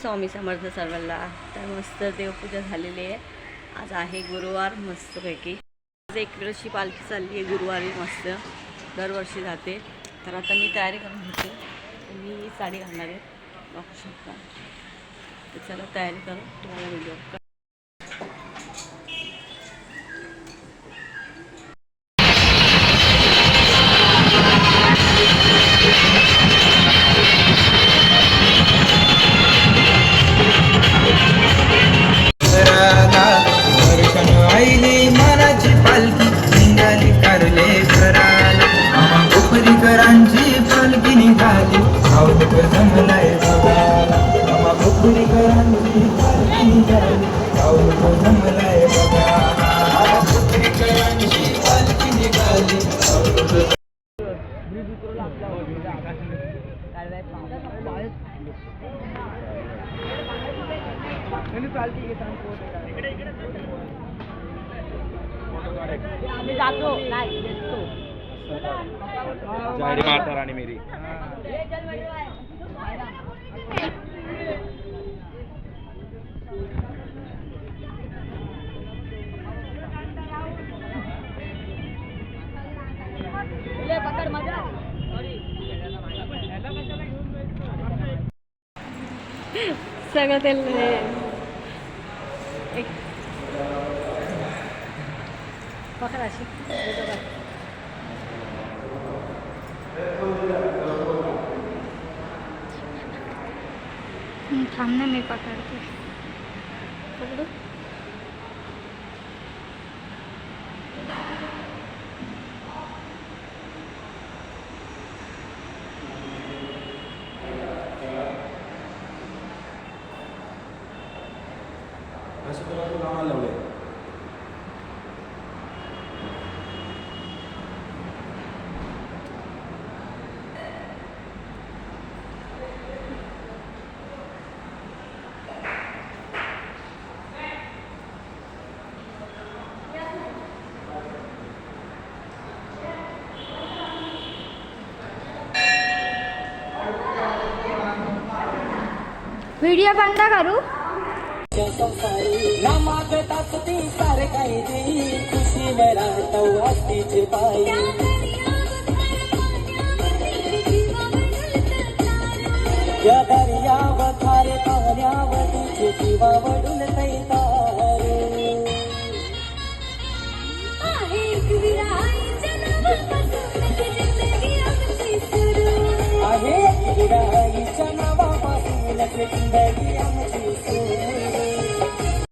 स्वामी समर्थ सर्वांना. तर मस्त देवपूजा झालेली आहे. आज आहे गुरुवार मस्तपैकी. आज एक वर्षी पालखी चालली आहे गुरुवारी मस्त. दरवर्षी जाते. तर आता मी तयारी करून घेते. मी साडी घालणार आहे बघू शकता. तर चला तयारी करू तुम्हाला व्हिडिओ मनाची पालखी निघाली कारले कराला. आम्हा कोपरीकरांची पालखी निघाली सावध जमलाय बघायला. आम्हा कोपरीकरांची पालखी निघाली सावध जमलाय बघायला. आम्हा कोपरीकरांची पालखी निघाली सावध. आम्ही जातो नाही येतो. जय माता रानी मेरी. सगळं तेल एक पकड अशी थांब ना मी पकडते. पकडू. व्हिडिओ बंद करू. आहे